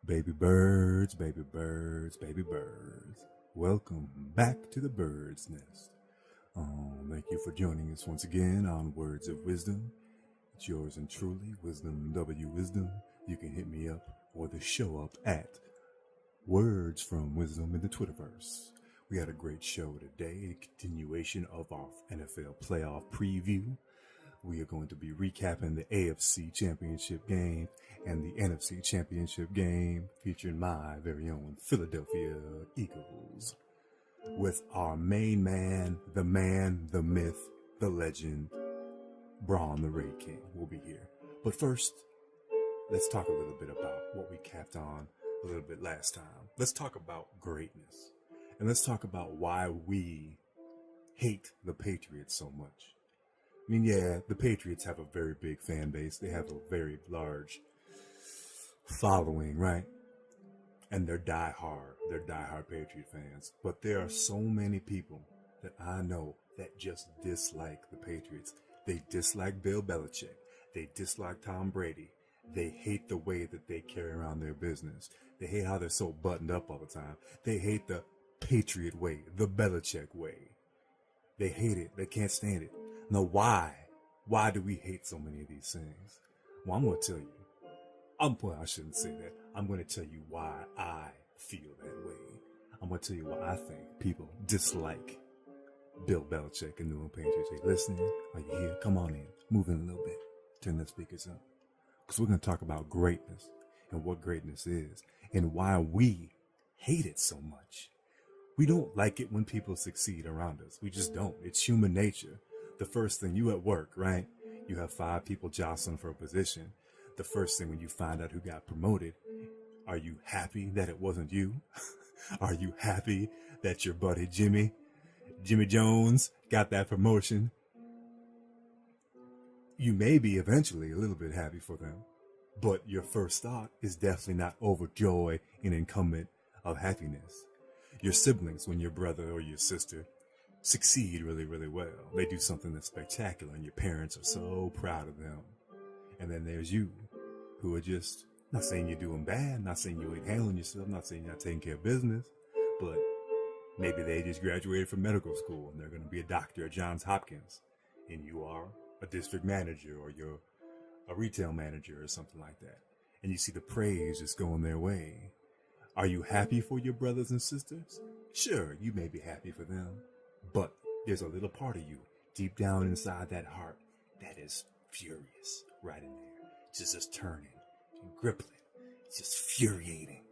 Baby birds, baby birds, baby birds. Welcome back to the bird's nest. Thank you for joining us once again on Words of Wisdom. It's yours and truly, Wisdom W Wisdom. You can hit me up or the show up at Words from Wisdom in the Twitterverse. We had a great show today, a continuation of our NFL playoff preview. We are going to be recapping the AFC Championship game and the NFC Championship game featuring my very own Philadelphia Eagles with our main man, the myth, the legend, BraHn The Raid King will be here. But first, let's talk a little bit about what we capped on a little bit last time. Let's talk about greatness. And let's talk about why we hate the Patriots so much. I mean, yeah, the Patriots have a very big fan base. They have a very large following, right? And they're diehard Patriot fans. But there are so many people that I know that just dislike the Patriots. They dislike Bill Belichick. They dislike Tom Brady. They hate the way that they carry around their business. They hate how they're so buttoned up all the time. They hate the Patriot way, the Belichick way. They hate it. They can't stand it. Now, why? Why do we hate so many of these things? Well, I'm going to tell you. I shouldn't say that. I'm going to tell you why I feel that way. I'm going to tell you why I think people dislike Bill Belichick and New England Patriots. Are you listening? Are you here? Come on in. Move in a little bit. Turn the speakers up. Because we're going to talk about greatness and what greatness is and why we hate it so much. We don't like it when people succeed around us. We just don't. It's human nature. The first thing, you at work, right? You have 5 people jostling for a position. The first thing when you find out who got promoted, are you happy that it wasn't you? Are you happy that your buddy Jimmy Jones got that promotion? You may be eventually a little bit happy for them, but your first thought is definitely not overjoyed and incumbent of happiness. Your siblings, when your brother or your sister succeed really, really well, they do something that's spectacular and your parents are so proud of them. And then there's you, who are just, not saying you're doing bad, not saying you ain't handling yourself, not saying you're not taking care of business, but maybe they just graduated from medical school and they're going to be a doctor at Johns Hopkins, and you are a district manager or you're a retail manager or something like that. And you see the praise just going their way. Are you happy for your brothers and sisters? Sure, you may be happy for them, but there's a little part of you deep down inside that heart that is furious right in there. It's just turning and gripping. It's just furiating.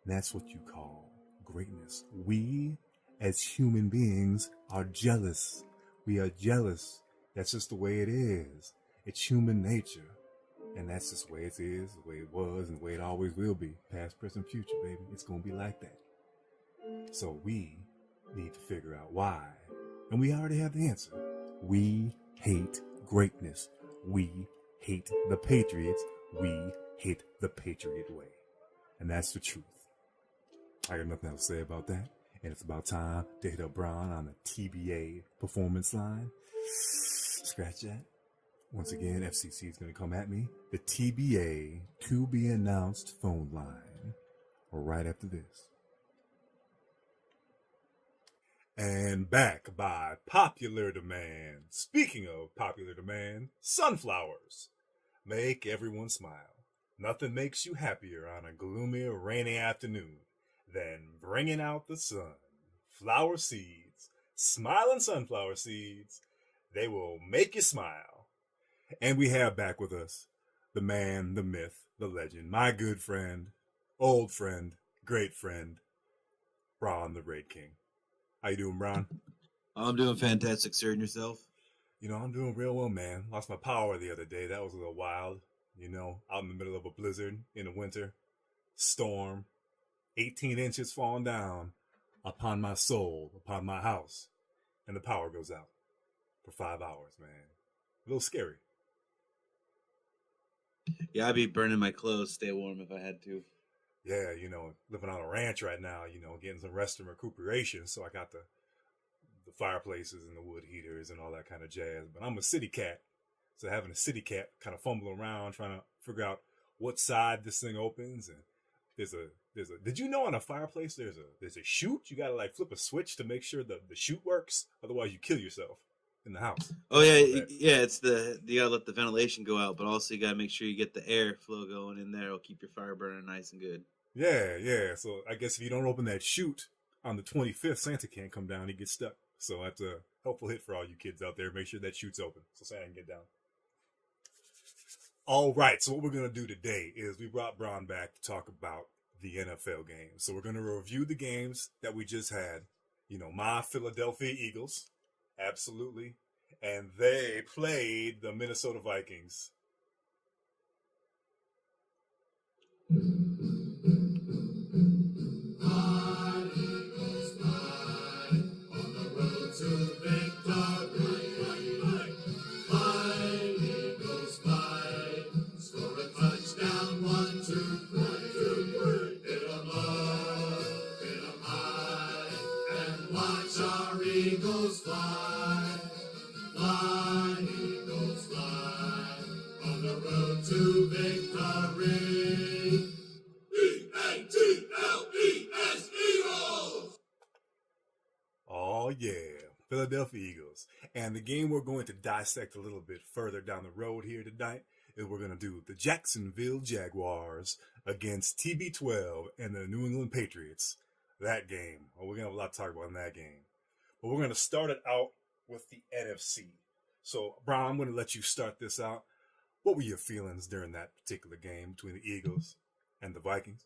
And that's what you call greatness. We, as human beings, are jealous. We are jealous. That's just the way it is. It's human nature. And that's just the way it is, the way it was, and the way it always will be. Past, present, future, baby. It's going to be like that. So we need to figure out why. And we already have the answer. We hate greatness. We hate the Patriots. We hate the Patriot way. And that's the truth. I got nothing else to say about that. And it's about time to hit up BraHn on the TBA performance line. Scratch that. Once again, FCC is going to come at me. The TBA to be announced phone line right after this. And back by popular demand. Speaking of popular demand, sunflowers make everyone smile. Nothing makes you happier on a gloomy or rainy afternoon than bringing out the sun. Flower seeds, smiling sunflower seeds, they will make you smile. And we have back with us the man, the myth, the legend, my good friend, old friend, great friend, BraHn The Raid King. How you doing, BraHn? I'm doing fantastic, sir. And yourself? You know, I'm doing real well, man. Lost my power the other day. That was a little wild. You know, out in the middle of a blizzard in the winter, storm, 18 inches falling down upon my soul, upon my house, and the power goes out for 5 hours, man. A little scary. Yeah, I'd be burning my clothes, stay warm if I had to. Yeah, you know, living on a ranch right now, you know, getting some rest and recuperation. So I got the fireplaces and the wood heaters and all that kind of jazz. But I'm a city cat. So having a city cat kind of fumble around, trying to figure out what side this thing opens and Did you know on a fireplace there's a chute? You gotta like flip a switch to make sure the chute works. Otherwise, you kill yourself in the house. Oh yeah, That. yeah. It's you gotta let the ventilation go out, but also you gotta make sure you get the airflow going in there. It'll keep your fire burning nice and good. Yeah. So I guess if you don't open that chute on the 25th, Santa can't come down. He gets stuck. So that's a helpful hit for all you kids out there. Make sure that chute's open so Santa can get down. All right. So what we're gonna do today is we brought BraHn back to talk about the NFL games. So we're gonna review the games that we just had. You know, my Philadelphia Eagles, absolutely, and they played the Minnesota Vikings. Eagles fly, fly, Eagles fly, on the road to victory. E-A-T-L-E-S, Eagles! Oh yeah, Philadelphia Eagles. And the game we're going to dissect a little bit further down the road here tonight is we're going to do the Jacksonville Jaguars against TB12 and the New England Patriots. That game. Oh, we're going to have a lot to talk about in that game. But we're going to start it out with the NFC. So, BraHn, I'm going to let you start this out. What were your feelings during that particular game between the Eagles and the Vikings?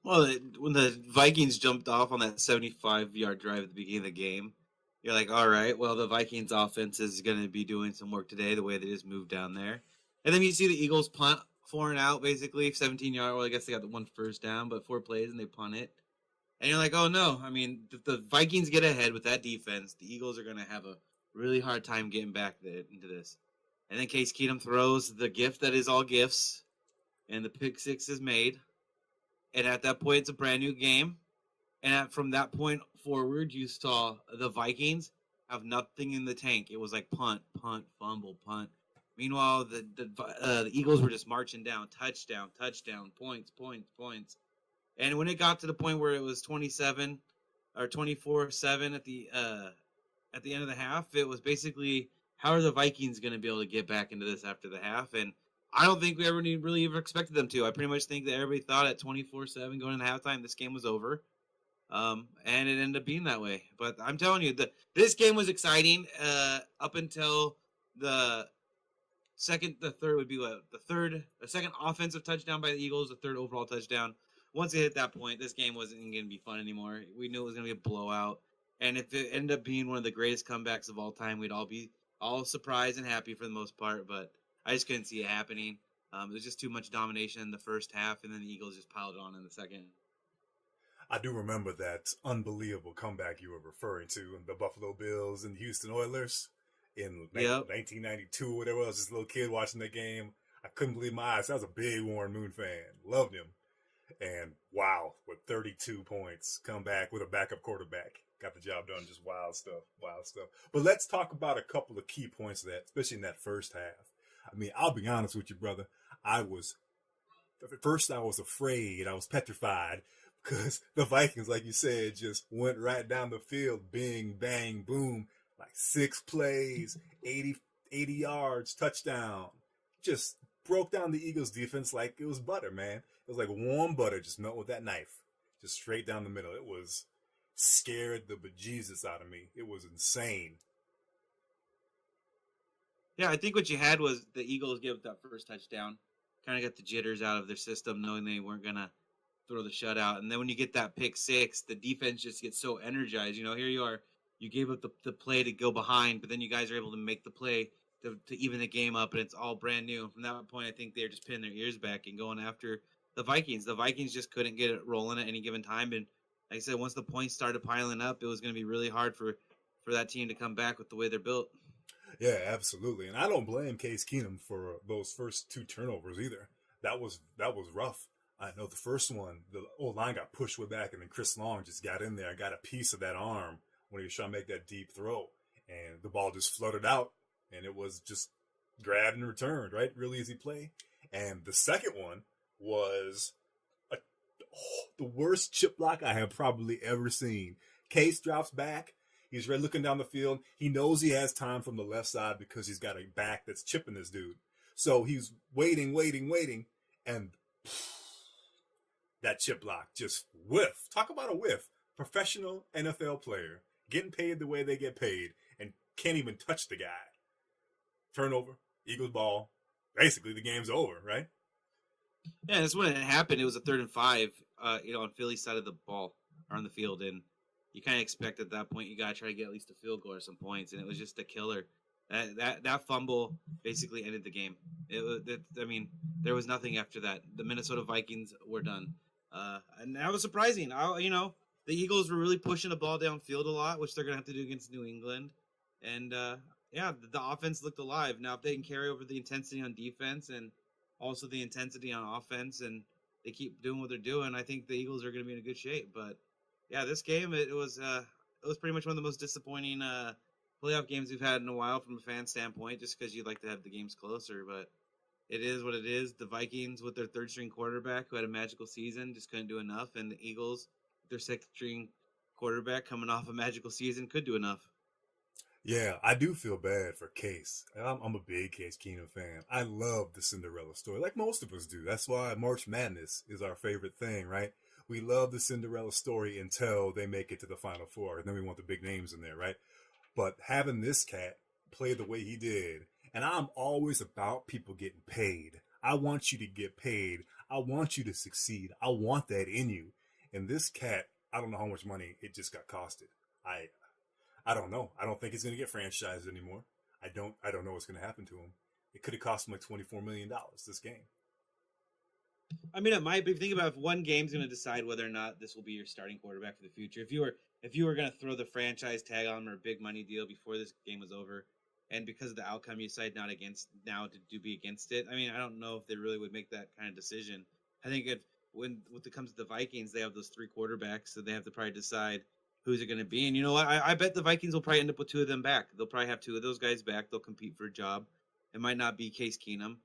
Well, when the Vikings jumped off on that 75-yard drive at the beginning of the game, you're like, all right, well, the Vikings offense is going to be doing some work today, the way they just moved down there. And then you see the Eagles punt 4 and out, basically, 17-yard. Well, I guess they got the 1 first down, but 4 plays, and they punt it. And you're like, oh, no. I mean, if the Vikings get ahead with that defense, the Eagles are going to have a really hard time getting back into this. And then Case Keenum throws the gift that is all gifts, and the pick six is made. And at that point, it's a brand new game. And from that point forward, you saw the Vikings have nothing in the tank. It was like punt, fumble, punt. Meanwhile, the Eagles were just marching down, touchdown, points. And when it got to the point where it was 27 or 24-7 at the end of the half, it was basically, how are the Vikings going to be able to get back into this after the half? And I don't think we really ever expected them to. I pretty much think that everybody thought at 24-7 going into halftime this game was over, and it ended up being that way. But I'm telling you, this game was exciting up until the second offensive touchdown by the Eagles, the third overall touchdown. Once it hit that point, this game wasn't going to be fun anymore. We knew it was going to be a blowout. And if it ended up being one of the greatest comebacks of all time, we'd all be surprised and happy for the most part. But I just couldn't see it happening. It was just too much domination in the first half, and then the Eagles just piled on in the second. I do remember that unbelievable comeback you were referring to, the Buffalo Bills and the Houston Oilers in 1992 or whatever. I was just a little kid watching the game. I couldn't believe my eyes. I was a big Warren Moon fan. Loved him. And wow, with 32 points, come back with a backup quarterback. Got the job done. Just wild stuff. But let's talk about a couple of key points of that, especially in that first half. I mean, I'll be honest with you, brother. At first I was afraid. I was petrified because the Vikings, like you said, just went right down the field. Bing, bang, boom. Like 6 plays, 80 yards, touchdown. Just broke down the Eagles defense like it was butter, man. It was like warm butter just melt with that knife. Just straight down the middle. It was scared the bejesus out of me. It was insane. Yeah, I think what you had was the Eagles give that first touchdown. Kind of got the jitters out of their system, knowing they weren't going to throw the shutout. And then when you get that pick six, the defense just gets so energized. You know, here you are. You gave up the play to go behind, but then you guys are able to make the play to even the game up, and it's all brand new. From that point, I think they're just pinning their ears back and going after the Vikings. The Vikings just couldn't get it rolling at any given time. And like I said, once the points started piling up, it was going to be really hard for that team to come back with the way they're built. Yeah, absolutely. And I don't blame Case Keenum for those first 2 turnovers either. That was rough. I know the first one, the old line got pushed way back, and then Chris Long just got in there and got a piece of that arm when he was trying to make that deep throw. And the ball just floated out, and it was just grabbed and returned, right? Really easy play. And the second one was an the worst chip block I have probably ever seen. Case drops back. He's right looking down the field. He knows he has time from the left side because he's got a back that's chipping this dude. So he's waiting, and that chip block just whiff. Talk about a whiff. Professional NFL player getting paid the way they get paid and can't even touch the guy. Turnover, Eagles ball. Basically, the game's over, right? Yeah, that's when it happened. It was a 3rd and 5, on Philly's side of the ball or on the field, and you kind of expect at that point you got to try to get at least a field goal or some points, and it was just a killer. That fumble basically ended the game. There was nothing after that. The Minnesota Vikings were done, and that was surprising. The Eagles were really pushing the ball downfield a lot, which they're gonna have to do against New England, and the offense looked alive. Now, if they can carry over the intensity on defense and also the intensity on offense, and they keep doing what they're doing, I think the Eagles are going to be in a good shape. But yeah, this game it was pretty much one of the most disappointing playoff games we've had in a while from a fan standpoint, just because you'd like to have the games closer. But it is what it is. The Vikings with their 3rd-string quarterback who had a magical season just couldn't do enough, and the Eagles, their 2nd-string quarterback coming off a magical season, could do enough. Yeah, I do feel bad for Case. I'm a big Case Keenum fan. I love the Cinderella story, like most of us do. That's why March Madness is our favorite thing, right? We love the Cinderella story until they make it to the Final Four, and then we want the big names in there, right? But having this cat play the way he did, and I'm always about people getting paid. I want you to get paid. I want you to succeed. I want that in you. And this cat, I don't know how much money it just got costed. I don't know. I don't think he's going to get franchised anymore. I don't know what's going to happen to him. It could have cost him like $24 million this game. I mean, it might, but if you think about if one game's going to decide whether or not this will be your starting quarterback for the future. If you were going to throw the franchise tag on him or a big money deal before this game was over, and because of the outcome you decide not against now to be against it, I mean, I don't know if they really would make that kind of decision. I think when it comes to the Vikings, they have those 3 quarterbacks, so they have to probably decide who's it going to be. And you know what? I bet the Vikings will probably end up with 2 of them back. They'll probably have 2 of those guys back. They'll compete for a job. It might not be Case Keenum.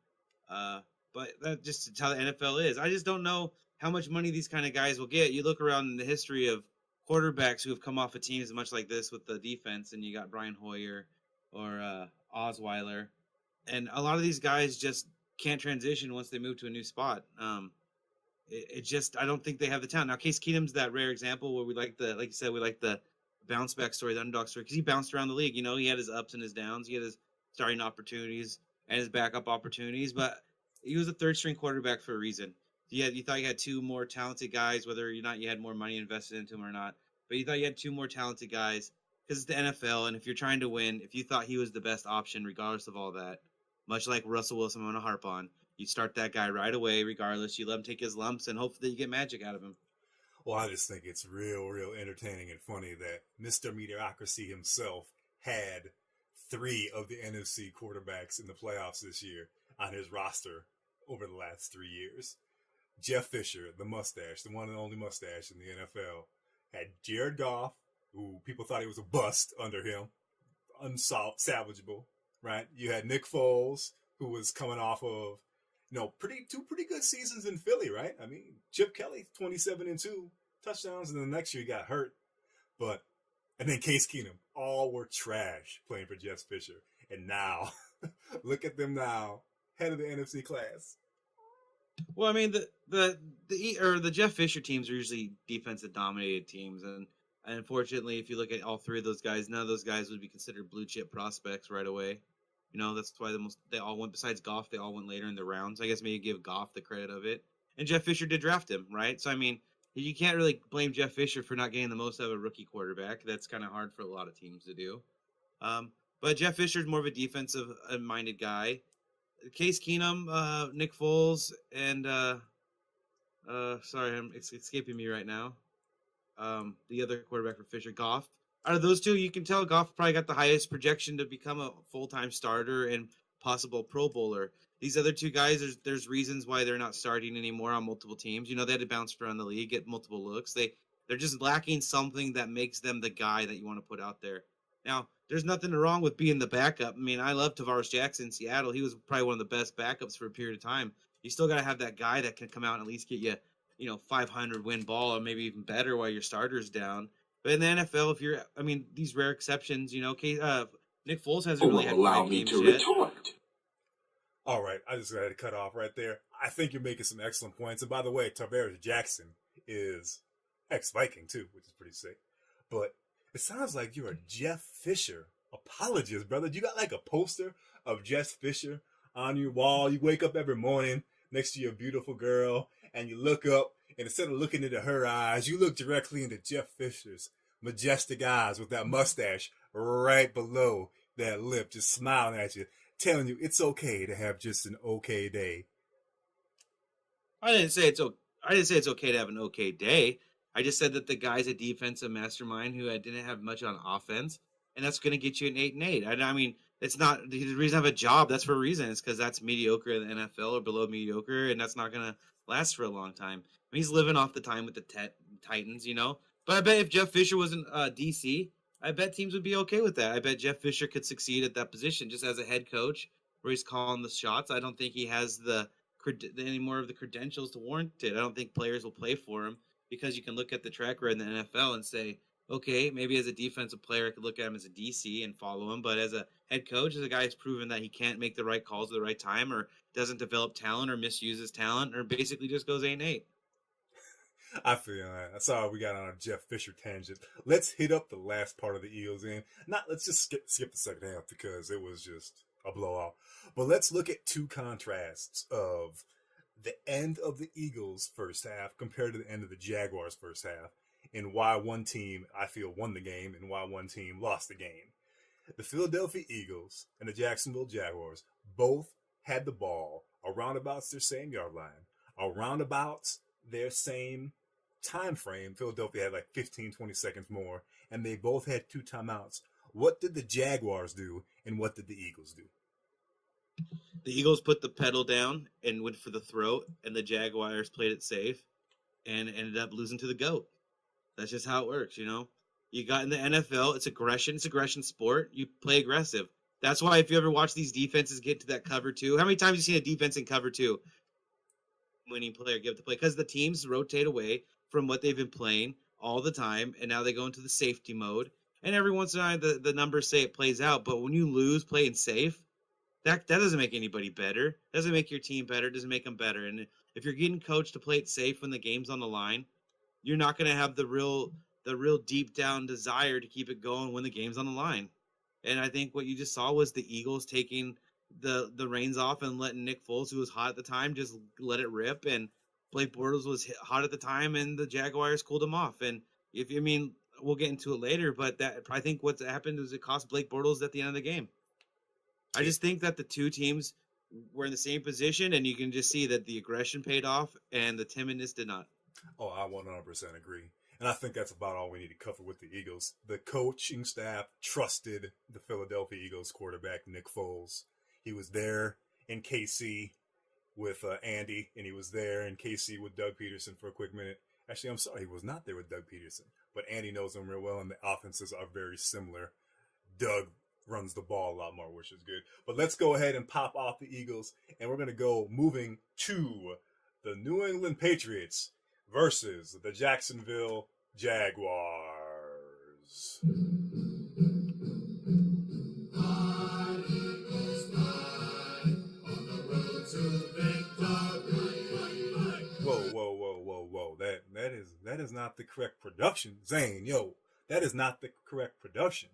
But that's just how the NFL is. I just don't know how much money these kind of guys will get. You look around in the history of quarterbacks who have come off of teams much like this with the defense, and you got Brian Hoyer or Osweiler. And a lot of these guys just can't transition once they move to a new spot. I don't think they have the talent. Now, Case Keenum's that rare example where we like the bounce back story, the underdog story, because he bounced around the league. You know, he had his ups and his downs. He had his starting opportunities and his backup opportunities, but he was a 3rd-string quarterback for a reason. You thought you had 2 more talented guys, whether or not you had more money invested into him or not, but you thought you had 2 more talented guys because it's the NFL, and if you're trying to win, if you thought he was the best option, regardless of all that, much like Russell Wilson, I'm going to harp on, you start that guy right away, regardless. You let him take his lumps, and hopefully you get magic out of him. Well, I just think it's real entertaining and funny that Mr. Mediocrity himself had 3 of the NFC quarterbacks in the playoffs this year on his roster over the last 3 years. Jeff Fisher, the mustache, the one and only mustache in the NFL, had Jared Goff, who people thought he was a bust under him, unsalvageable, right? You had Nick Foles, who was coming off of two pretty good seasons in Philly, right? I mean, Chip Kelly, 27-2 touchdowns, and then the next year he got hurt. And then Case Keenum, all were trash playing for Jeff Fisher. And now, look at them now, head of the NFC class. Well, I mean, the Jeff Fisher teams are usually defensive dominated teams, and unfortunately, if you look at all 3 of those guys, none of those guys would be considered blue chip prospects right away. You know, that's why they all went, besides Goff, they all went later in the rounds. I guess maybe give Goff the credit of it. And Jeff Fisher did draft him, right? So, I mean, you can't really blame Jeff Fisher for not getting the most out of a rookie quarterback. That's kind of hard for a lot of teams to do. But Jeff Fisher's more of a defensive-minded guy. Case Keenum, Nick Foles, and sorry, it's escaping me right now. The other quarterback for Fisher, Goff. Out of those 2, you can tell Goff probably got the highest projection to become a full-time starter and possible Pro Bowler. These other 2 guys, there's reasons why they're not starting anymore on multiple teams. You know, they had to bounce around the league, get multiple looks. They're just lacking something that makes them the guy that you want to put out there. Now, there's nothing wrong with being the backup. I mean, I love Tavares Jackson in Seattle. He was probably one of the best backups for a period of time. You still got to have that guy that can come out and at least get you 500 win ball or maybe even better while your starter's down. But in the NFL, these rare exceptions, Nick Foles hasn't really had allow 5 me games to yet. retort. All right, I just had to cut off right there. I think you're making some excellent points. And by the way, Tavares Jackson is ex-Viking too, which is pretty sick. But it sounds like you're a Jeff Fisher apologist, brother. You got like a poster of Jeff Fisher on your wall. You wake up every morning next to your beautiful girl and you look up, and instead of looking into her eyes, you look directly into Jeff Fisher's majestic eyes with that mustache right below that lip, just smiling at you, telling you it's okay to have just an okay day. I didn't say it's okay to have an okay day. I just said that the guy's a defensive mastermind who didn't have much on offense, and that's going to get you an 8-8. I mean, it's not the reason I have a job. That's for a reason. It's because that's mediocre in the NFL or below mediocre, and that's not going to last for a long time. I mean, he's living off the time with the Titans, But I bet if Jeff Fisher wasn't DC, I bet teams would be okay with that. I bet Jeff Fisher could succeed at that position just as a head coach where he's calling the shots. I don't think he has any more of the credentials to warrant it. I don't think players will play for him because you can look at the track record in the NFL and say, okay, maybe as a defensive player, I could look at him as a DC and follow him. But as a head coach, as a guy who's proven that he can't make the right calls at the right time or doesn't develop talent or misuses talent or basically just goes 8-8. I feel that. Sorry, we got on a Jeff Fisher tangent. Let's hit up the last part of the Eagles game. Let's just skip the second half because it was just a blowout. But let's look at two contrasts of the end of the Eagles' first half compared to the end of the Jaguars' first half, and why one team, I feel, won the game and why one team lost the game. The Philadelphia Eagles and the Jacksonville Jaguars both had the ball around about their same yard line, around about their same time frame. Philadelphia had like 15, 20 seconds more, and they both had 2 timeouts. What did the Jaguars do, and what did the Eagles do? The Eagles put the pedal down and went for the throat, and the Jaguars played it safe and ended up losing to the GOAT. That's just how it works, You got in the NFL, it's aggression sport. You play aggressive. That's why if you ever watch these defenses get to that cover 2, how many times have you seen a defense in cover 2? Winning player give the play because the teams rotate away from what they've been playing all the time, and now they go into the safety mode. And every once in a while, the numbers say it plays out. But when you lose playing safe, that doesn't make anybody better. Doesn't make your team better. Doesn't make them better. And if you're getting coached to play it safe when the game's on the line, you're not going to have the real deep down desire to keep it going when the game's on the line. And I think what you just saw was the Eagles taking the reins off and letting Nick Foles, who was hot at the time, just let it rip. And Blake Bortles was hot at the time, and the Jaguars cooled him off. And we'll get into it later, but I think what's happened is it cost Blake Bortles at the end of the game. I just think that the two teams were in the same position, and you can just see that the aggression paid off and the timidness did not. Oh, I 100% agree. And I think that's about all we need to cover with the Eagles. The coaching staff trusted the Philadelphia Eagles quarterback, Nick Foles. He was there in KC with Andy, and he was there in KC with Doug Peterson for a quick minute. Actually, I'm sorry, he was not there with Doug Peterson, but Andy knows him real well, and the offenses are very similar. Doug runs the ball a lot more, which is good. But let's go ahead and pop off the Eagles, and we're going to go moving to the New England Patriots versus the Jacksonville Jaguars. Whoa. That is not the correct production. Zane, that is not the correct production.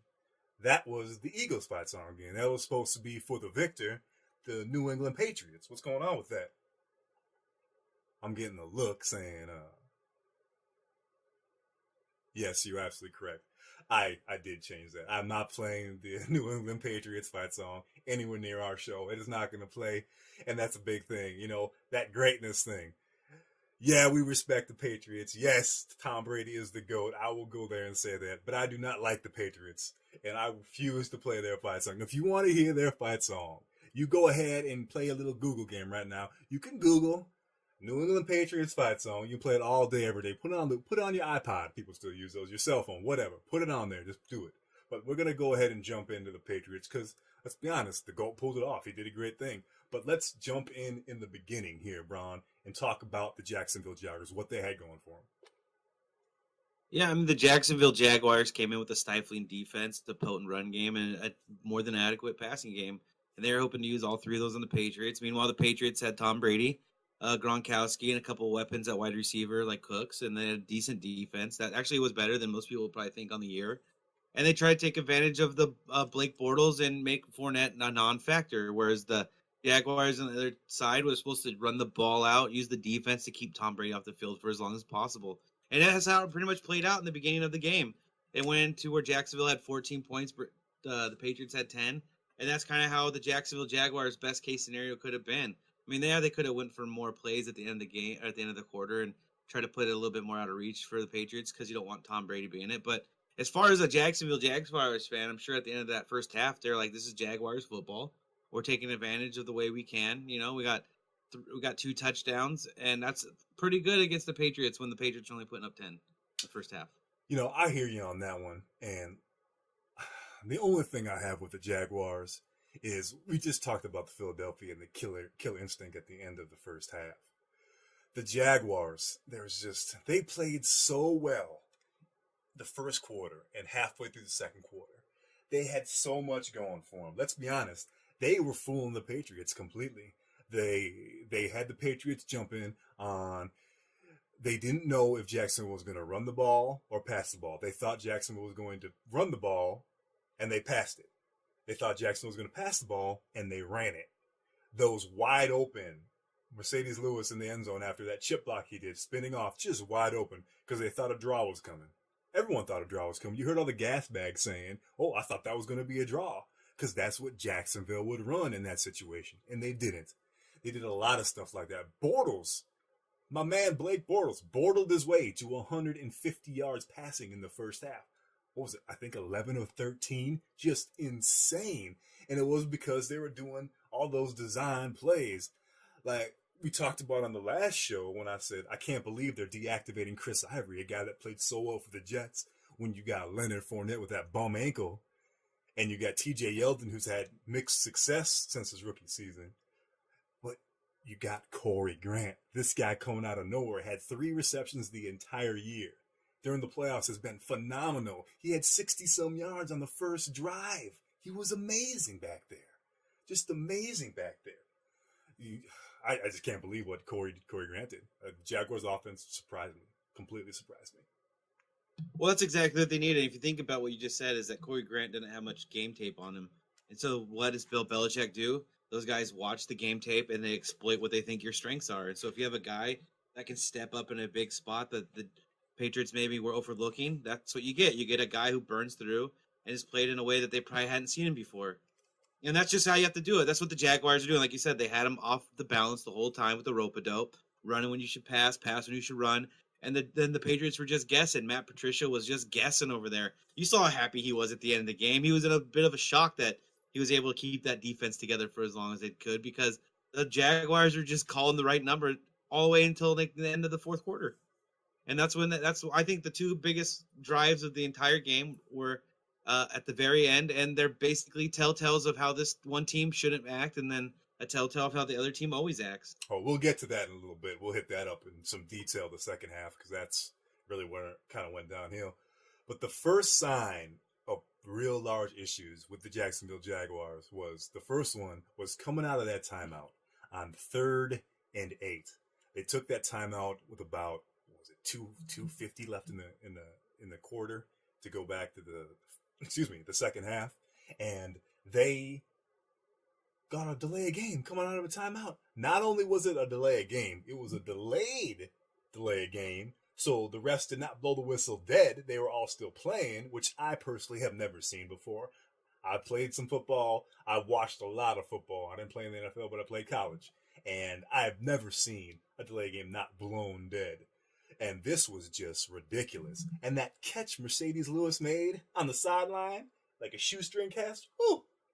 That was the Eagles fight song again. That was supposed to be for the victor, the New England Patriots. What's going on with that? I'm getting a look saying, yes, you're absolutely correct. I did change that. I'm not playing the New England Patriots fight song anywhere near our show. It is not going to play, and that's a big thing. That greatness thing. Yeah, we respect the Patriots. Yes, Tom Brady is the GOAT. I will go there and say that. But I do not like the Patriots, and I refuse to play their fight song. If you want to hear their fight song, you go ahead and play a little Google game right now. You can Google New England Patriots fight song. You play it all day, every day. Put it on your iPod. People still use those. Your cell phone, whatever. Put it on there. Just do it. But we're going to go ahead and jump into the Patriots because, let's be honest, the GOAT pulled it off. He did a great thing. But let's jump in the beginning here, BraHn, and talk about the Jacksonville Jaguars, what they had going for them. Yeah, I mean, the Jacksonville Jaguars came in with a stifling defense, the potent run game, and a more than adequate passing game. And they were hoping to use all three of those on the Patriots. Meanwhile, the Patriots had Tom Brady, Gronkowski, and a couple of weapons at wide receiver like Cooks, and they had a decent defense that actually was better than most people would probably think on the year. And they tried to take advantage of the Blake Bortles and make Fournette a non-factor, whereas the Jaguars on the other side was supposed to run the ball out, use the defense to keep Tom Brady off the field for as long as possible. And that's how it pretty much played out in the beginning of the game. They went into where Jacksonville had 14 points, but the Patriots had 10. And that's kind of how the Jacksonville Jaguars' best case scenario could have been. I mean, they could have went for more plays at the end of the game, or at the end of the quarter, and try to put it a little bit more out of reach for the Patriots because you don't want Tom Brady being it. But as far as a Jacksonville Jaguars fan, I'm sure at the end of that first half, they're like, "This is Jaguars football. We're taking advantage of the way we can." You know, we got 2 touchdowns, and that's pretty good against the Patriots when the Patriots are only putting up 10 in the first half. You know, I hear you on that one. And the only thing I have with the Jaguars is we just talked about the Philadelphia and the killer instinct at the end of the first half. The Jaguars, they played so well the first quarter and halfway through the second quarter. They had so much going for them. Let's be honest. They were fooling the Patriots completely. They had the Patriots jumping on. They didn't know if Jacksonville was going to run the ball or pass the ball. They thought Jacksonville was going to run the ball, and they passed it. They thought Jacksonville was going to pass the ball, and they ran it. Those wide open, Mercedes Lewis in the end zone after that chip block he did, spinning off, just wide open, because they thought a draw was coming. Everyone thought a draw was coming. You heard all the gas bags saying, "Oh, I thought that was going to be a draw," because that's what Jacksonville would run in that situation, and they didn't. They did a lot of stuff like that. Bortles, my man Blake Bortles, bortled his way to 150 yards passing in the first half. What was it? I think 11 or 13. Just insane. And it was because they were doing all those design plays. Like we talked about on the last show when I said, I can't believe they're deactivating Chris Ivory, a guy that played so well for the Jets, when you got Leonard Fournette with that bum ankle, and you got TJ Yeldon, who's had mixed success since his rookie season. But you got Corey Grant. This guy coming out of nowhere had 3 receptions the entire year. During the playoffs has been phenomenal. He had 60-some yards on the first drive. He was amazing back there. Just amazing back there. I just can't believe what Corey Grant did. Jaguars offense surprised me. Completely surprised me. Well, that's exactly what they needed. If you think about what you just said, is that Corey Grant didn't have much game tape on him. And so what does Bill Belichick do? Those guys watch the game tape and they exploit what they think your strengths are. And so if you have a guy that can step up in a big spot that the Patriots maybe were overlooking, that's what you get. You get a guy who burns through and is played in a way that they probably hadn't seen him before. And that's just how you have to do it. That's what the Jaguars are doing. Like you said, they had him off the balance the whole time with the rope-a-dope, running when you should pass when you should run. And then the Patriots were just guessing. Matt Patricia was just guessing over there. You saw how happy he was at the end of the game. He was in a bit of a shock that he was able to keep that defense together for as long as they could, because the Jaguars were just calling the right number all the way until the end of the fourth quarter. And that's I think the 2 biggest drives of the entire game were at the very end, and they're basically telltales of how this one team shouldn't act, and then a telltale of how the other team always acts. Oh, we'll get to that in a little bit. We'll hit that up in some detail the second half, because that's really where it kind of went downhill. But the first sign of real large issues with the Jacksonville Jaguars was, the first one was coming out of that timeout on 3rd and 8. They took that timeout with about 2:50 left in the quarter to go back to the second half, and they got a delay of game coming out of a timeout. Not only was it a delay of game, it was a delayed delay of game. So the refs did not blow the whistle dead. They were all still playing, which I personally have never seen before. I played some football. I watched a lot of football. I didn't play in the NFL, but I played college. And I've never seen a delay game not blown dead. And this was just ridiculous. And that catch Mercedes Lewis made on the sideline, like a shoestring catch,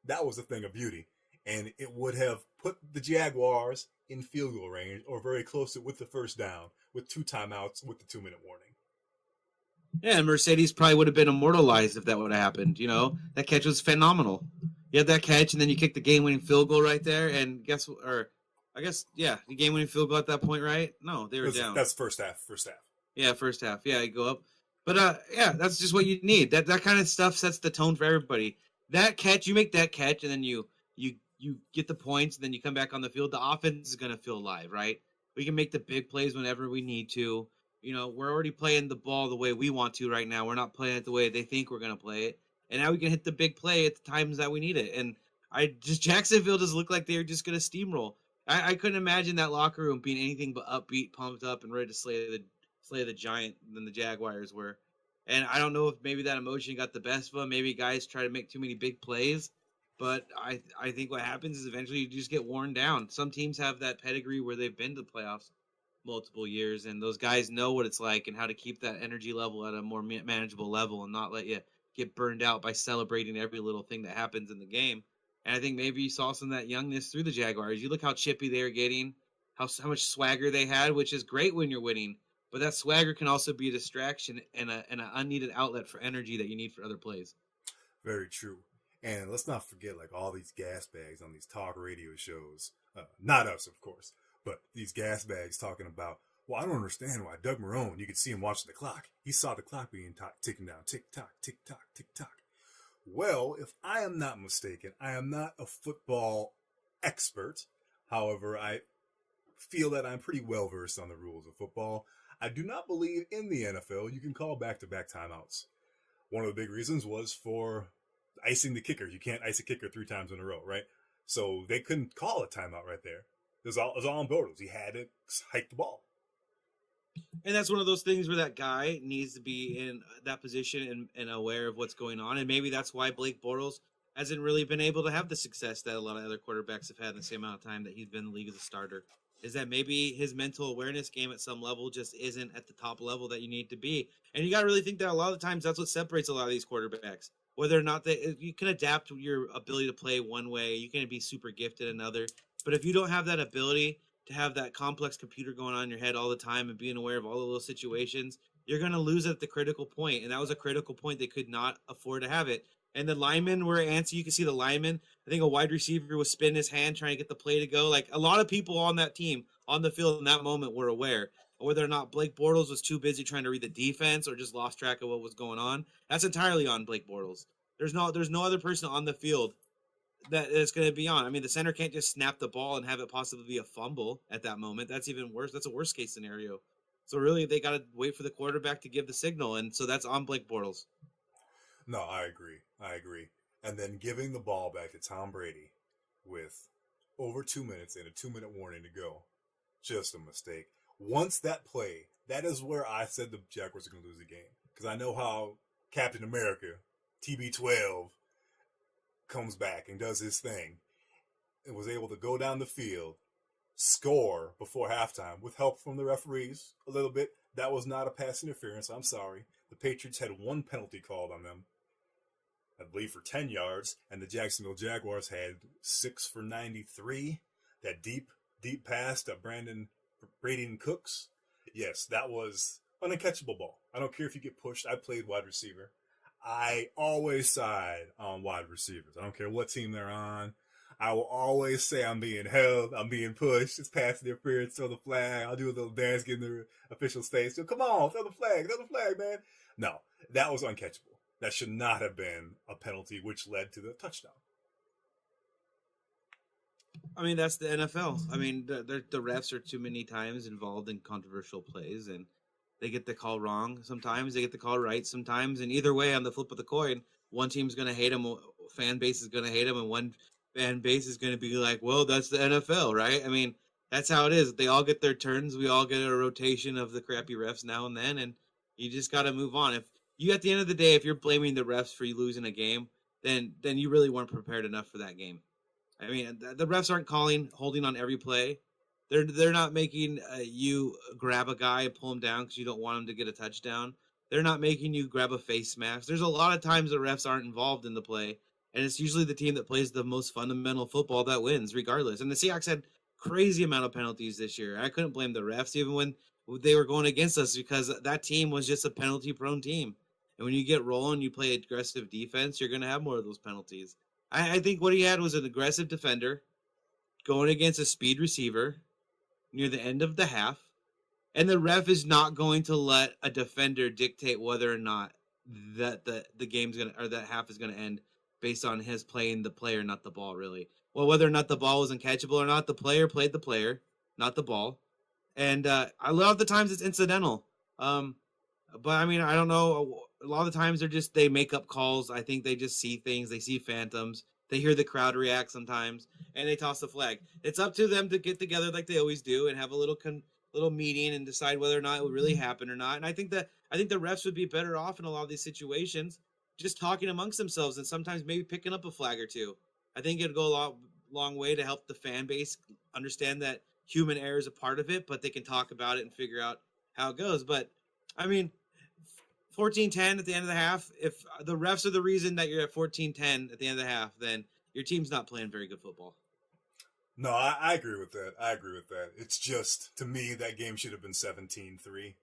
that was a thing of beauty. And it would have put the Jaguars in field goal range, or very close to it, with the first down, with 2 timeouts, with the 2-minute warning. Yeah, and Mercedes probably would have been immortalized if that would have happened. You know, that catch was phenomenal. You had that catch, and then you kick the game-winning field goal right there, and guess what? Or I guess, yeah, the game-winning field goal at that point, right? No, they were down. That's first half. First half. Yeah, first half. Yeah, you go up. But yeah, that's just what you need. That kind of stuff sets the tone for everybody. That catch, you make that catch, and then you get the points, and then you come back on the field. The offense is gonna feel alive, right? We can make the big plays whenever we need to. You know, we're already playing the ball the way we want to right now. We're not playing it the way they think we're gonna play it. And now we can hit the big play at the times that we need it. And Jacksonville does look like they're just gonna steamroll. I couldn't imagine that locker room being anything but upbeat, pumped up, and ready to slay the giant than the Jaguars were. And I don't know if maybe that emotion got the best of them. Maybe guys try to make too many big plays. But I think what happens is eventually you just get worn down. Some teams have that pedigree where they've been to the playoffs multiple years, and those guys know what it's like and how to keep that energy level at a more manageable level and not let you get burned out by celebrating every little thing that happens in the game. And I think maybe you saw some of that youngness through the Jaguars. You look how chippy they were getting, how much swagger they had, which is great when you're winning. But that swagger can also be a distraction and an unneeded outlet for energy that you need for other plays. Very true. And let's not forget, like, all these gas bags on these talk radio shows. Not us, of course, but these gas bags talking about, well, I don't understand why Doug Marrone, you could see him watching the clock. He saw the clock being ticking down, tick-tock, tick-tock, tick-tock. Well, if I am not mistaken, I am not a football expert. However, I feel that I'm pretty well versed on the rules of football. I do not believe in the NFL you can call back-to-back timeouts. One of the big reasons was for icing the kicker. You can't ice a kicker 3 times in a row, right? So they couldn't call a timeout right there. It was all on Bortles. He had to hike the ball. And that's one of those things where that guy needs to be in that position and aware of what's going on. And maybe that's why Blake Bortles hasn't really been able to have the success that a lot of other quarterbacks have had in the same amount of time that he's been in the league as a starter. Is that maybe his mental awareness game at some level just isn't at the top level that you need to be. And you got to really think that a lot of times that's what separates a lot of these quarterbacks. Whether or not you can adapt your ability to play one way, you can be super gifted another. But if you don't have that ability to have that complex computer going on in your head all the time and being aware of all the little situations, you're going to lose at the critical point. And that was a critical point. They could not afford to have it. And the linemen were antsy. You can see the linemen. I think a wide receiver was spinning his hand trying to get the play to go. Like, a lot of people on that team on the field in that moment were aware. Whether or not Blake Bortles was too busy trying to read the defense or just lost track of what was going on, that's entirely on Blake Bortles. There's no other person on the field that it's going to be on. I mean, the center can't just snap the ball and have it possibly be a fumble at that moment. That's even worse. That's a worst case scenario. So really, they got to wait for the quarterback to give the signal, and so that's on Blake Bortles. No, I agree. And then giving the ball back to Tom Brady with over 2 minutes and a 2-minute warning to go, just a mistake. Once that play, that is where I said the Jaguars are going to lose the game. Because I know how Captain America, TB12, comes back and does his thing and was able to go down the field, score before halftime with help from the referees a little bit. That was not a pass interference. I'm sorry. The Patriots had 1 penalty called on them, I believe for 10 yards, and the Jacksonville Jaguars had 6 for 93. That deep pass to Braden Cooks. Yes, that was an uncatchable ball. I don't care if you get pushed. I played wide receiver. I always side on wide receivers. I don't care what team they're on. I will always say I'm being held, I'm being pushed. It's pass interference, throw the flag. I'll do a little dance, get in the official stage. So come on, throw the flag, man. No, that was uncatchable. That should not have been a penalty, which led to the touchdown. I mean, that's the NFL. I mean, the refs are too many times involved in controversial plays, and they get the call wrong sometimes. They get the call right sometimes. And either way, on the flip of the coin, one team's going to hate them, fan base is going to hate them, and one fan base is going to be like, well, that's the NFL, right? I mean, that's how it is. They all get their turns. We all get a rotation of the crappy refs now and then, and you just got to move on. If you, at the end of the day, if you're blaming the refs for you losing a game, then you really weren't prepared enough for that game. I mean, the refs aren't holding on every play. They're not making you grab a guy and pull him down because you don't want him to get a touchdown. They're not making you grab a face mask. There's a lot of times the refs aren't involved in the play, and it's usually the team that plays the most fundamental football that wins, regardless. And the Seahawks had crazy amount of penalties this year. I couldn't blame the refs even when they were going against us because that team was just a penalty-prone team. And when you get rolling, you play aggressive defense, you're going to have more of those penalties. I think what he had was an aggressive defender. going against a speed receiver near the end of the half, and the ref is not going to let a defender dictate whether or not that the game's gonna or that half is gonna end based on his playing the player, not the ball, really. Well, whether or not the ball was uncatchable or not, the player played the player, not the ball. And I love the times it's incidental. But I mean, I don't know. A lot of the times they make up calls. I think they just see things. They see phantoms. They hear the crowd react sometimes, and they toss the flag. It's up to them to get together like they always do and have a little meeting and decide whether or not it would really happen or not. And I think the refs would be better off in a lot of these situations just talking amongst themselves and sometimes maybe picking up a flag or two. I think it'd go a long way to help the fan base understand that human error is a part of it, but they can talk about it and figure out how it goes. But I mean, 14-10 at the end of the half, if the refs are the reason that you're at 14-10 at the end of the half, then your team's not playing very good football. No, I agree with that. It's just, to me, that game should have been 17-3.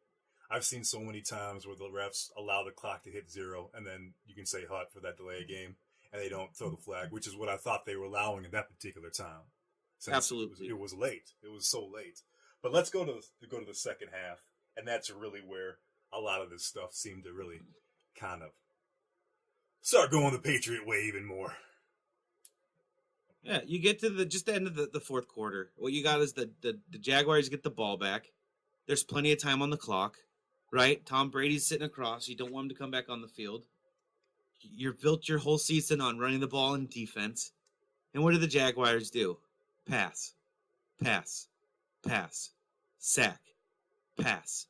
I've seen so many times where the refs allow the clock to hit 0, and then you can say hut for that delay game, and they don't throw the flag, which is what I thought they were allowing at that particular time. Absolutely. It was late. It was so late. But let's go to the second half, and that's really where a lot of this stuff seemed to really kind of start going the Patriot way even more. Yeah, you get to the end of the fourth quarter. What you got is the Jaguars get the ball back. There's plenty of time on the clock, right? Tom Brady's sitting across. You don't want him to come back on the field. You've built your whole season on running the ball in defense. And what do the Jaguars do? Pass, pass, pass, sack, pass,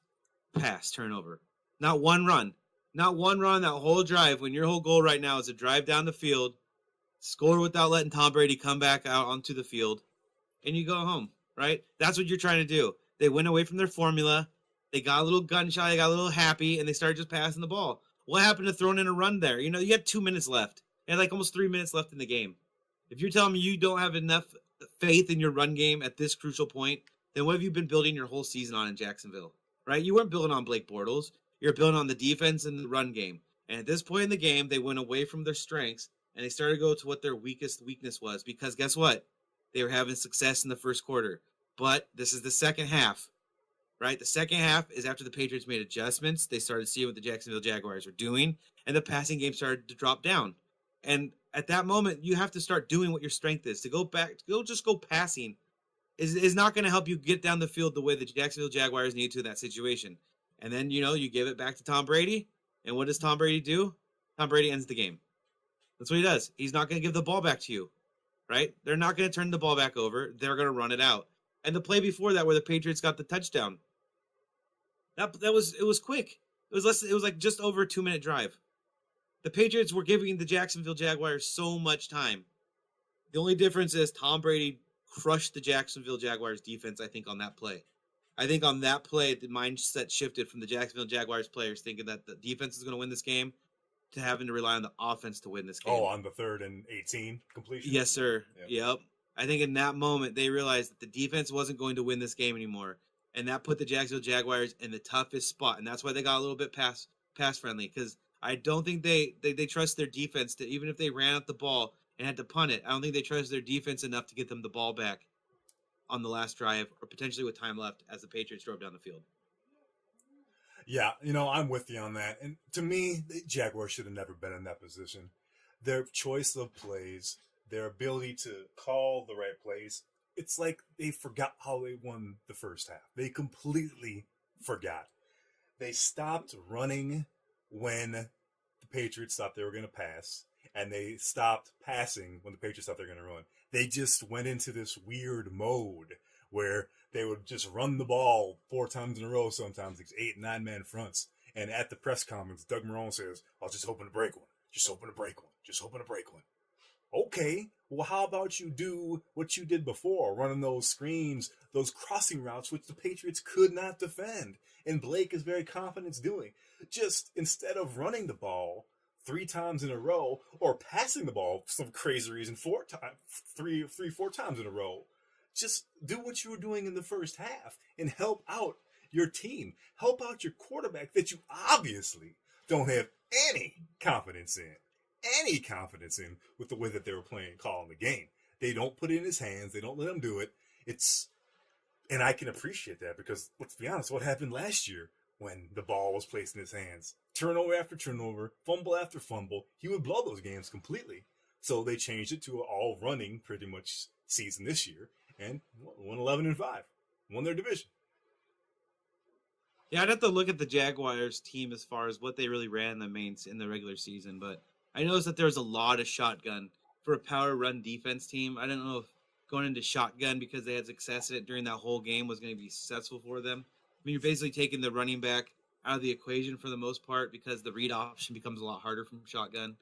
pass, turnover. Not one run. Not one run that whole drive when your whole goal right now is to drive down the field, score without letting Tom Brady come back out onto the field, and you go home, right? That's what you're trying to do. They went away from their formula. They got a little gun shy. They got a little happy, and they started just passing the ball. What happened to throwing in a run there? You know, you had 2 minutes left. You had like almost 3 minutes left in the game. If you're telling me you don't have enough faith in your run game at this crucial point, then what have you been building your whole season on in Jacksonville, right? You weren't building on Blake Bortles. You're building on the defense and the run game. And at this point in the game, they went away from their strengths, and they started to go to what their weakness was. Because guess what? They were having success in the first quarter. But this is the second half, right? The second half is after the Patriots made adjustments. They started seeing what the Jacksonville Jaguars were doing, and the passing game started to drop down. And at that moment, you have to start doing what your strength is. To go passing is not going to help you get down the field the way the Jacksonville Jaguars need to in that situation. And then, you give it back to Tom Brady. And what does Tom Brady do? Tom Brady ends the game. That's what he does. He's not going to give the ball back to you, right? They're not going to turn the ball back over. They're going to run it out. And the play before that where the Patriots got the touchdown, it was quick. It was like just over a 2-minute drive. The Patriots were giving the Jacksonville Jaguars so much time. The only difference is Tom Brady crushed the Jacksonville Jaguars defense, I think, on that play. I think on that play, the mindset shifted from the Jacksonville Jaguars players thinking that the defense is going to win this game to having to rely on the offense to win this game. Oh, on the 3rd and 18 completion? Yes, sir. Yep. I think in that moment, they realized that the defense wasn't going to win this game anymore. And that put the Jacksonville Jaguars in the toughest spot. And that's why they got a little bit pass friendly. Because I don't think they trust their defense to, even if they ran out the ball and had to punt it, I don't think they trust their defense enough to get them the ball back on the last drive or potentially with time left as the Patriots drove down the field. Yeah, I'm with you on that. And to me, the Jaguars should have never been in that position. Their choice of plays, their ability to call the right plays, it's like they forgot how they won the first half. They completely forgot. They stopped running when the Patriots thought they were going to pass, and they stopped passing when the Patriots thought they were going to run. They just went into this weird mode where they would just run the ball 4 times in a row sometimes, these 8 and 9 man fronts. And at the press conference, Doug Marrone says, I was just hoping to break one. Just hoping to break one. Just hoping to break one. Okay, well, how about you do what you did before, running those screens, those crossing routes, which the Patriots could not defend, and Blake is very confident doing. Just instead of running the ball 3 times in a row, or passing the ball for some crazy reason 4 times in a row, just do what you were doing in the first half and help out your team. Help out your quarterback that you obviously don't have any confidence in with the way that they were calling the game. They don't put it in his hands. They don't let him do it. And I can appreciate that because let's be honest, what happened last year when the ball was placed in his hands? Turnover after turnover, fumble after fumble. He would blow those games completely. So they changed it to an all running pretty much season this year and won 11-5, won their division. Yeah, I'd have to look at the Jaguars team as far as what they really ran in the regular season, but I noticed that there was a lot of shotgun for a power run defense team. I don't know if going into shotgun because they had success in it during that whole game was going to be successful for them. I mean, you're basically taking the running back out of the equation for the most part because the read option becomes a lot harder from shotgun.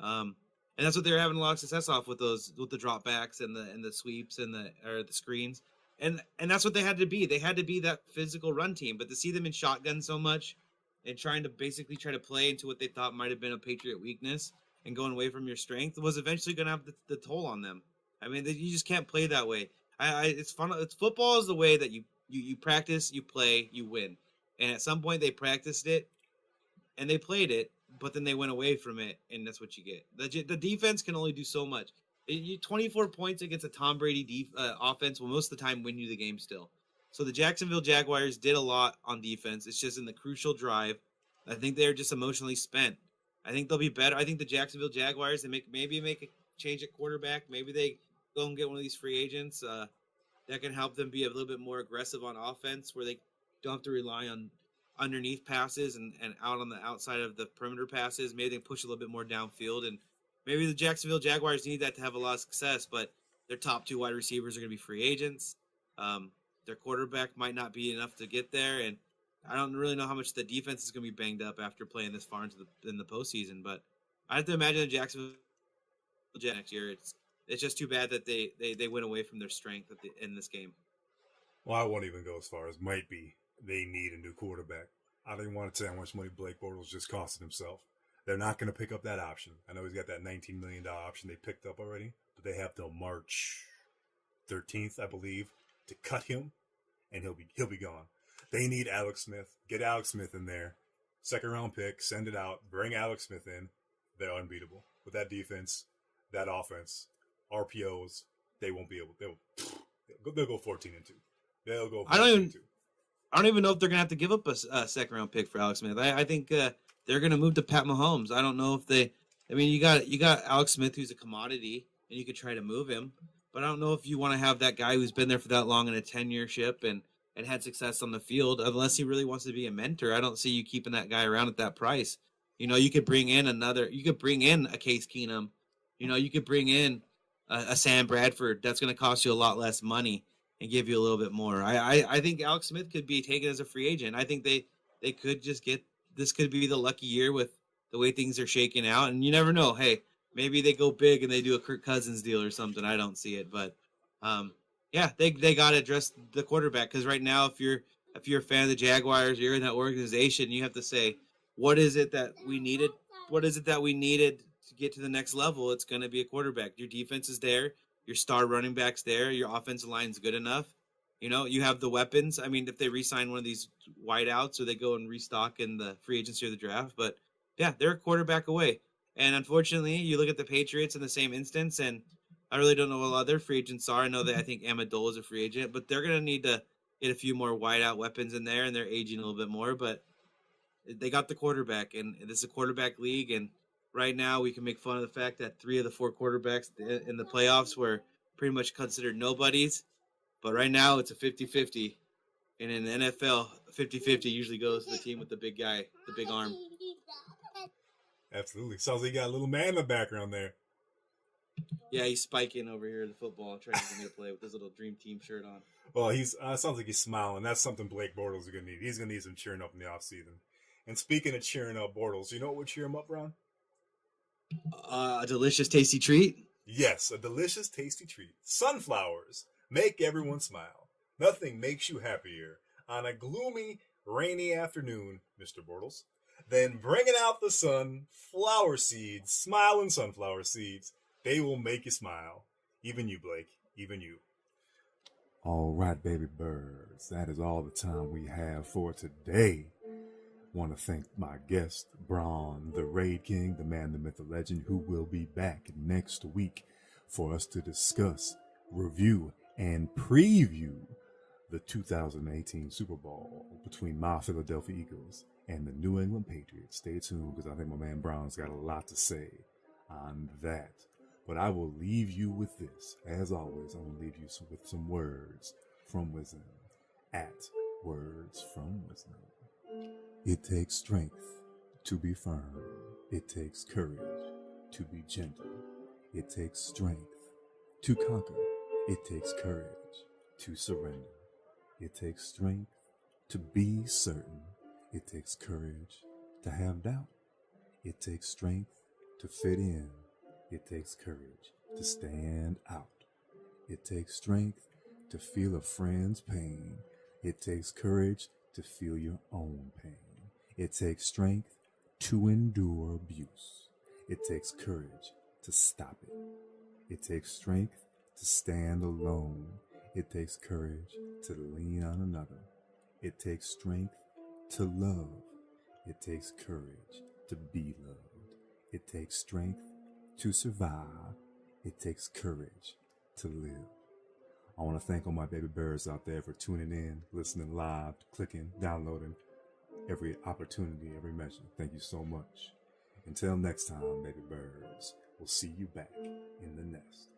And that's what they were having a lot of success off with the drop backs and the sweeps and the screens. And that's what they had to be. They had to be that physical run team. But to see them in shotgun so much and trying to basically try to play into what they thought might have been a Patriot weakness and going away from your strength was eventually going to have the toll on them. I mean, you just can't play that way. It's fun. It's football is the way that you practice, you play, you win. And at some point they practiced it and they played it, but then they went away from it, and that's what you get. The defense can only do so much. 24 points against a Tom Brady offense will most of the time win you the game still. So the Jacksonville Jaguars did a lot on defense. It's just in the crucial drive. I think they're just emotionally spent. I think they'll be better. I think the Jacksonville Jaguars, they maybe make a change at quarterback. Maybe they go and get one of these free agents that can help them be a little bit more aggressive on offense where they don't have to rely on underneath passes and out on the outside of the perimeter passes. Maybe they can push a little bit more downfield, and maybe the Jacksonville Jaguars need that to have a lot of success, but their top two wide receivers are going to be free agents. Their quarterback might not be enough to get there, and I don't really know how much the defense is going to be banged up after playing this far in the postseason, but I have to imagine the Jacksonville next year. It's just too bad that they went away from their strength in this game. Well, I won't even go as far as might be. They need a new quarterback. I don't even want to tell how much money Blake Bortles just costed himself. They're not going to pick up that option. I know he's got that $19 million option they picked up already, but they have till March 13th, I believe, to cut him, and he'll be gone. They need Alex Smith. Get Alex Smith in there. Second round pick, send it out, bring Alex Smith in. They're unbeatable. With that defense, that offense, RPOs, they won't be able. They'll go 14-2. They'll go 14-2. I don't even know if they're gonna have to give up a second round pick for Alex Smith. I think they're gonna move to Pat Mahomes. I don't know if they. I mean, you got Alex Smith, who's a commodity, and you could try to move him. But I don't know if you want to have that guy who's been there for that long in a 10-year-ship and had success on the field, unless he really wants to be a mentor. I don't see you keeping that guy around at that price. You know, you could bring in a Case Keenum. You know, you could bring in a Sam Bradford. That's going to cost you a lot less money and give you a little bit more. I think Alex Smith could be taken as a free agent. I think they could just get this could be the lucky year with the way things are shaking out. And you never know. Hey, maybe they go big and they do a Kirk Cousins deal or something. I don't see it, but yeah, they got to address the quarterback because right now, if you're a fan of the Jaguars, you're in that organization, you have to say, what is it that we needed? What is it that we needed to get to the next level? It's going to be a quarterback. Your defense is there. Your star running back's there. Your offensive line's good enough. You know, you have the weapons. I mean, if they re-sign one of these wideouts or they go and restock in the free agency or the draft, but yeah, they're a quarterback away. And unfortunately, you look at the Patriots in the same instance, and I really don't know what a lot of their free agents are. I know that I think Amendola is a free agent, but they're going to need to get a few more wideout weapons in there, and they're aging a little bit more. But they got the quarterback, and this is a quarterback league. And right now, we can make fun of the fact that 3 of the 4 quarterbacks in the playoffs were pretty much considered nobodies. But right now, it's a 50-50. And in the NFL, 50-50 usually goes to the team with the big guy, the big arm. Absolutely. Sounds like you got a little man in the background there. Yeah, he's spiking over here in the football, trying to get me to play with his little Dream Team shirt on. Well, he's sounds like he's smiling. That's something Blake Bortles is going to need. He's going to need some cheering up in the offseason. And speaking of cheering up Bortles, you know what would cheer him up, Ron? A delicious, tasty treat? Yes, a delicious, tasty treat. Sunflowers make everyone smile. Nothing makes you happier on a gloomy, rainy afternoon, Mr. Bortles, than bringing out the sun, flower seeds, smiling sunflower seeds. They will make you smile. Even you, Blake. Even you. All right, baby birds. That is all the time we have for today. Want to thank my guest, BraHn The Raid King, the man, the myth, the legend, who will be back next week for us to discuss, review, and preview the 2018 Super Bowl between my Philadelphia Eagles and the New England Patriots. Stay tuned because I think my man Brown's got a lot to say on that. But I will leave you with this. As always, I'm going to leave you with some words from wisdom at Words from Wisdom. It takes strength to be firm. It takes courage to be gentle. It takes strength to conquer. It takes courage to surrender. It takes strength to be certain. It takes courage to have doubt. It takes strength to fit in. It takes courage to stand out. It takes strength to feel a friend's pain. It takes courage to feel your own pain. It takes strength to endure abuse. It takes courage to stop it. It takes strength to stand alone. It takes courage to lean on another. It takes strength to love. It takes courage to be loved. It takes strength to survive. It takes courage to live. I want to thank all my baby birds out there for tuning in, listening live, clicking, downloading every opportunity, every measure. Thank you so much. Until next time, baby birds, we'll see you back in the nest.